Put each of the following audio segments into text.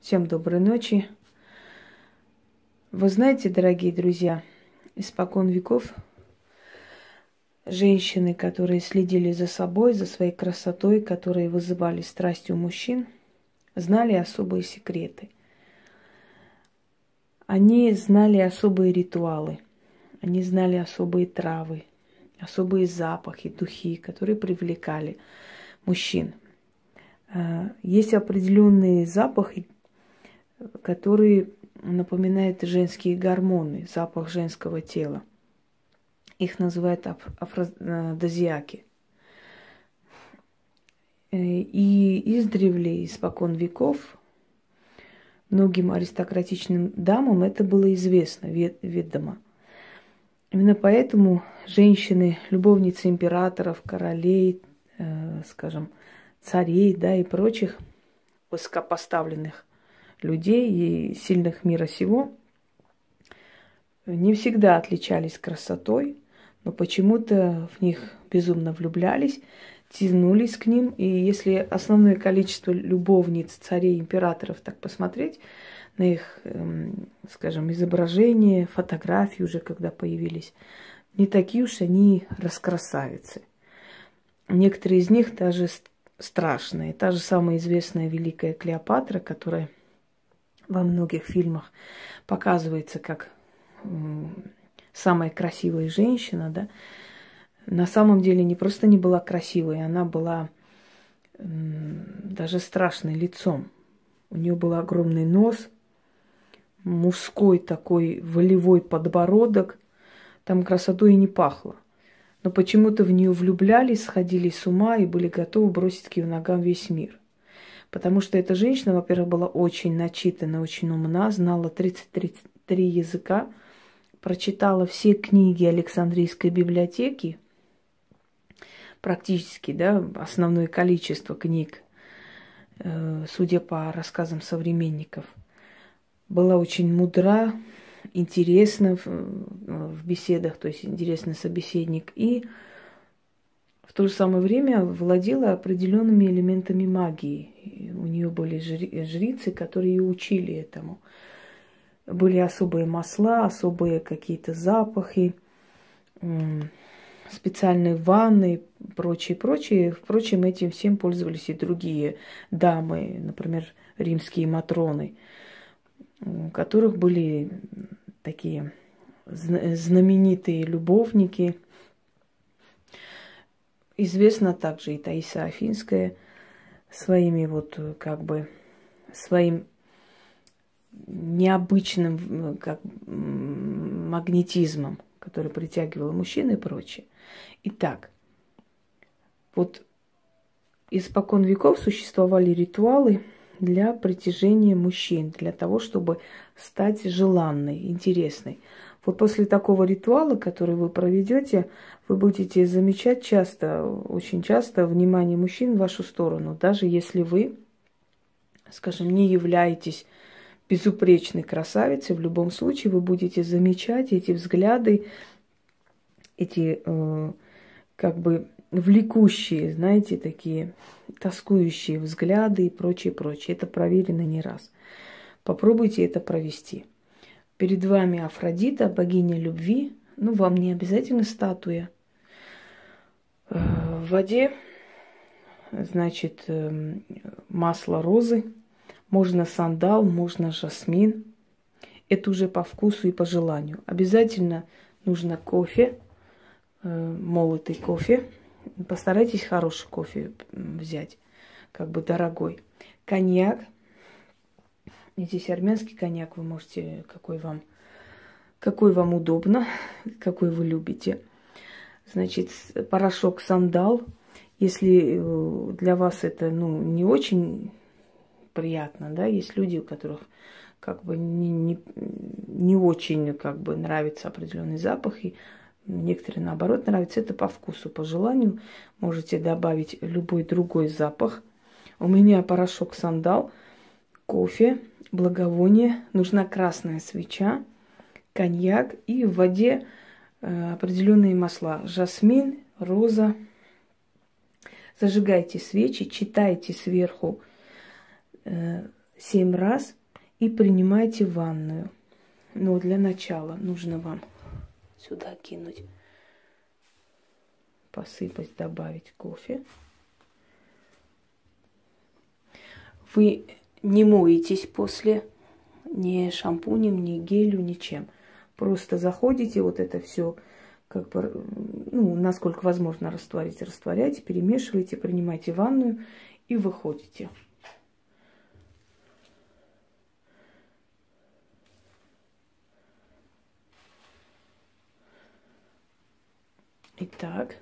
Всем доброй ночи. Вы знаете, дорогие друзья, испокон веков женщины, которые следили за собой, за своей красотой, которые вызывали страсть у мужчин, знали особые секреты. Они знали особые ритуалы, они знали особые травы, особые запахи, духи, которые привлекали мужчин. Есть определенные запахи, которые напоминают женские гормоны, запах женского тела. Их называют афродизиаки. И издревле, испокон веков, многим аристократичным дамам это было известно, ведомо. Именно поэтому женщины, любовницы императоров, королей, скажем, царей, да, и прочих высокопоставленных людей и сильных мира сего не всегда отличались красотой, но почему-то в них безумно влюблялись, тянулись к ним. И если основное количество любовниц, царей, императоров так посмотреть на их, скажем, изображения, фотографии уже когда появились, не такие уж они раскрасавицы. Некоторые из них даже страшные. Та же самая известная великая Клеопатра, которая во многих фильмах показывается как самая красивая женщина, да, на самом деле не просто не была красивой, она была даже страшной лицом. У нее был огромный нос, мужской такой волевой подбородок, там красотой и не пахло. Но почему-то в нее влюблялись, сходили с ума и были готовы бросить к ее ногам весь мир. Потому что эта женщина, во-первых, была очень начитана, очень умна, знала 33 языка, прочитала все книги Александрийской библиотеки, практически, да, основное количество книг, судя по рассказам современников. Была очень мудра, интересна в беседах, то есть интересный собеседник, и в то же самое время владела определенными элементами магии. И у нее были жрицы, которые ее учили этому. Были особые масла, особые какие-то запахи, специальные ванны, прочее, прочее. Впрочем, этим всем пользовались и другие дамы, например, римские матроны, у которых были такие знаменитые любовники. Известна также и Таисия Афинская своими своим необычным магнетизмом, который притягивал мужчин и прочее. Итак, вот испокон веков существовали ритуалы для притяжения мужчин, для того, чтобы стать желанной, интересной. Вот после такого ритуала, который вы проведете, вы будете замечать часто, очень часто внимание мужчин в вашу сторону, даже если вы, скажем, не являетесь безупречной красавицей, в любом случае вы будете замечать эти взгляды, эти влекущие, знаете, такие тоскующие взгляды и прочее, прочее. Это проверено не раз. Попробуйте это провести. Перед вами Афродита, богиня любви. Ну, вам не обязательно статуя. В воде, значит, масло розы. Можно сандал, можно жасмин. Это уже по вкусу и по желанию. Обязательно нужно кофе, молотый кофе. Постарайтесь хороший кофе взять, дорогой. Коньяк. Здесь армянский коньяк, вы можете, какой вам удобно, какой вы любите. Значит, порошок сандал. Если для вас это, не очень приятно, да, есть люди, у которых не очень нравится определенный запах, и некоторые наоборот нравятся, это по вкусу, по желанию. Можете добавить любой другой запах. У меня порошок сандал, кофе, благовоние, нужна красная свеча, коньяк и в воде определенные масла. Жасмин, роза. Зажигайте свечи, читайте сверху 7 раз и принимайте ванную. Но для начала нужно вам сюда кинуть, посыпать, добавить кофе. Вы не моетесь после ни шампунем, ни гелью, ничем. Просто заходите, вот это все, как бы, ну, насколько возможно растворить, растворяйте, перемешивайте, принимайте ванную и выходите. Итак.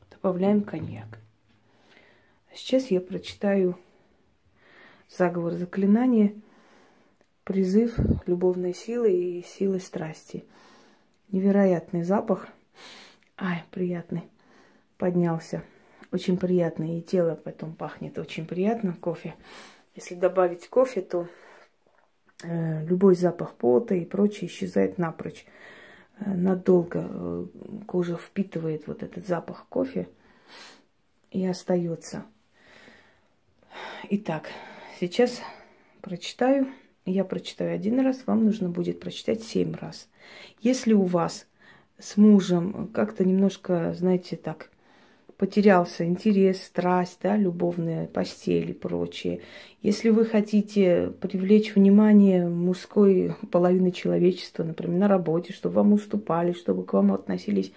Добавляем коньяк. Сейчас я прочитаю заговор заклинания, призыв любовной силы и силы страсти. Невероятный запах. Ай, приятный. Поднялся. Очень приятный. И тело потом пахнет очень приятно. Кофе. Если добавить кофе, то любой запах пота и прочее исчезает напрочь. Надолго кожа впитывает вот этот запах кофе и остается. Итак, сейчас прочитаю. Я прочитаю 1 раз, вам нужно будет прочитать 7 раз. Если у вас с мужем как-то немножко, знаете, так, потерялся интерес, страсть, да, любовная, постель и прочее. Если вы хотите привлечь внимание мужской половины человечества, например, на работе, чтобы вам уступали, чтобы к вам относились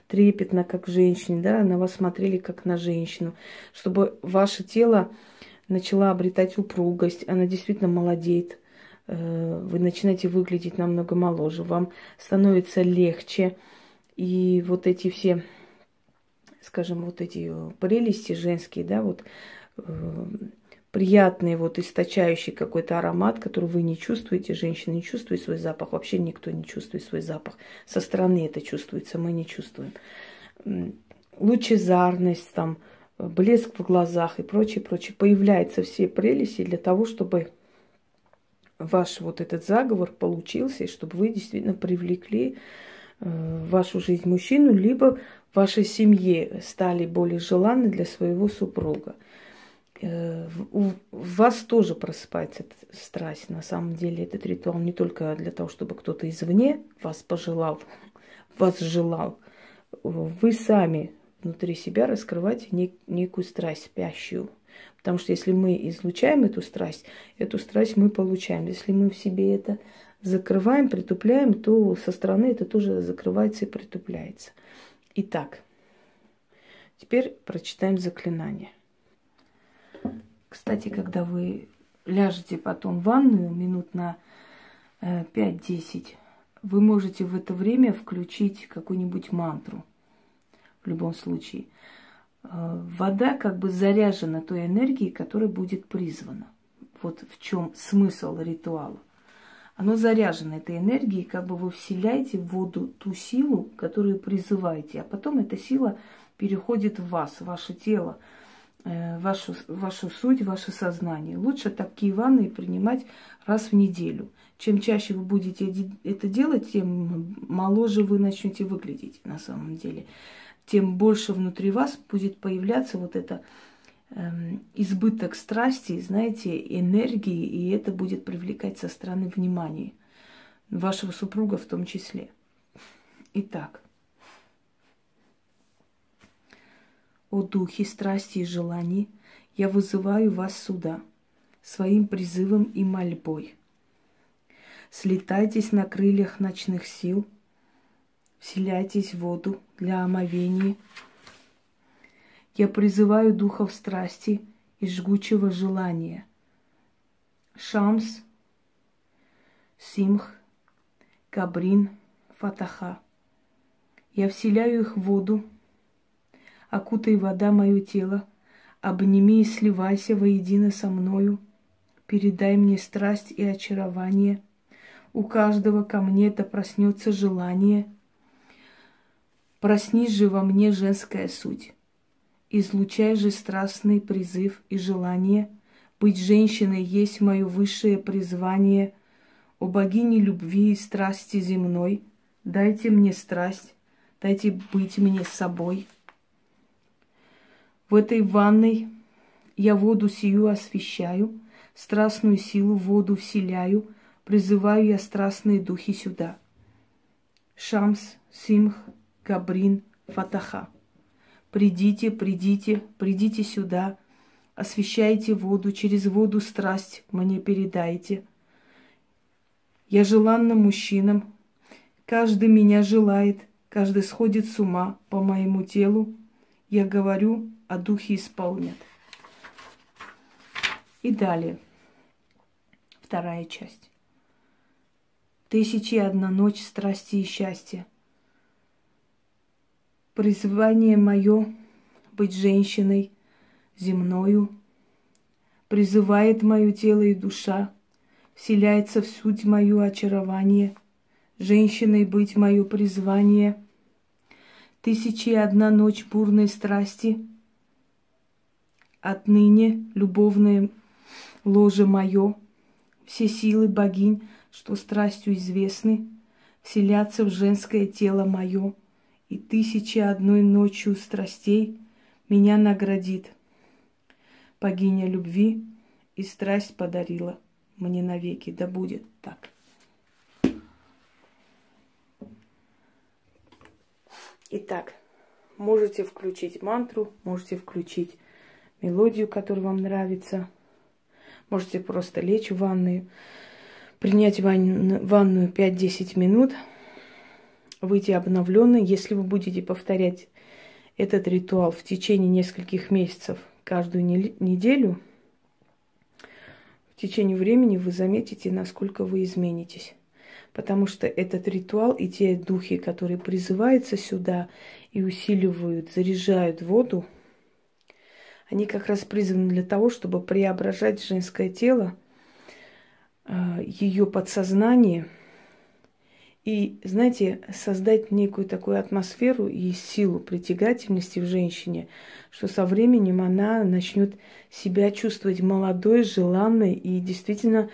трепетно, как к женщине, да, на вас смотрели, как на женщину, чтобы ваше тело начало обретать упругость, она действительно молодеет, вы начинаете выглядеть намного моложе, вам становится легче, и вот эти все, скажем, вот эти прелести женские, да, вот приятный, вот источающий какой-то аромат, который вы не чувствуете, женщина не чувствует свой запах, вообще никто не чувствует свой запах. Со стороны это чувствуется, мы не чувствуем. Лучезарность, там, блеск в глазах и прочее, прочее. Появляются все прелести для того, чтобы ваш вот этот заговор получился, и чтобы вы действительно привлекли в вашу жизнь мужчину, либо в вашей семье стали более желанны для своего супруга. У вас тоже просыпается эта страсть. На самом деле этот ритуал не только для того, чтобы кто-то извне вас пожелал, вас желал. Вы сами внутри себя раскрываете некую страсть спящую. Потому что если мы излучаем эту страсть мы получаем. Если мы в себе это закрываем, притупляем, то со стороны это тоже закрывается и притупляется. Итак, теперь прочитаем заклинание. Кстати, когда вы ляжете потом в ванную минут на 5-10, вы можете в это время включить какую-нибудь мантру. В любом случае. Вода как бы заряжена той энергией, которая будет призвана. Вот в чем смысл ритуала. Оно заряжено этой энергией, как бы вы вселяете в воду ту силу, которую призываете, а потом эта сила переходит в вас, в ваше тело, вашу суть, ваше сознание. Лучше такие ванны принимать раз в неделю. Чем чаще вы будете это делать, тем моложе вы начнете выглядеть на самом деле. Тем больше внутри вас будет появляться вот это избыток страсти, знаете, энергии, и это будет привлекать со стороны внимания, вашего супруга в том числе. Итак, о духе страсти и желаний, я вызываю вас сюда своим призывом и мольбой. Слетайтесь на крыльях ночных сил, вселяйтесь в воду для омовения. Я призываю духов страсти и жгучего желания. Шамс, Симх, Кабрин, Фатаха. Я вселяю их в воду, окутай вода мое тело, обними и сливайся воедино со мною, передай мне страсть и очарование. У каждого ко мне да проснется желание. Проснись же во мне женская суть. Излучай же страстный призыв и желание, Быть женщиной есть мое высшее призвание. О богине любви и страсти земной, дайте мне страсть, дайте быть мне собой. В этой ванной я воду сию освещаю, страстную силу в воду вселяю, призываю я страстные духи сюда. Шамс, Симх, Габрин, Фатаха. Придите, придите, придите сюда, освещайте воду, через воду страсть мне передайте. Я желанна мужчинам, каждый меня желает, каждый сходит с ума по моему телу. Я говорю, а духи исполнят. И далее, вторая часть. 1001 ночь страсти и счастья. Призвание мое быть женщиной земною призывает мое тело и душа, вселяется в суть мою очарование, женщиной быть мое призвание. 1001 ночь бурной страсти, отныне любовное ложе мое, все силы богинь, что страстью известны, вселятся в женское тело мое, и 1001 ночью страстей меня наградит. Богиня любви и страсть подарила мне навеки, да будет так. Итак, можете включить мантру, можете включить мелодию, которая вам нравится. Можете просто лечь в ванную, принять ванную 5-10 минут, выйти обновленной. Если вы будете повторять этот ритуал в течение нескольких месяцев каждую неделю, в течение времени вы заметите, насколько вы изменитесь. Потому что этот ритуал и те духи, которые призываются сюда и усиливают, заряжают воду, они как раз призваны для того, чтобы преображать женское тело, ее подсознание и, знаете, создать некую такую атмосферу и силу притягательности в женщине, что со временем она начнет себя чувствовать молодой, желанной. И действительно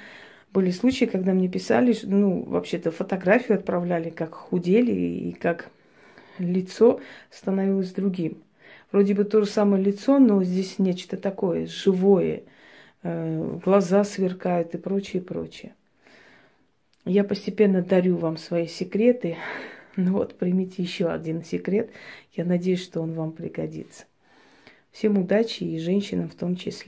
были случаи, когда мне писали, вообще-то фотографию отправляли, как худели и как лицо становилось другим. Вроде бы то же самое лицо, но здесь нечто такое живое, глаза сверкают и прочее, прочее. Я постепенно дарю вам свои секреты. Примите еще один секрет. Я надеюсь, что он вам пригодится. Всем удачи и женщинам в том числе.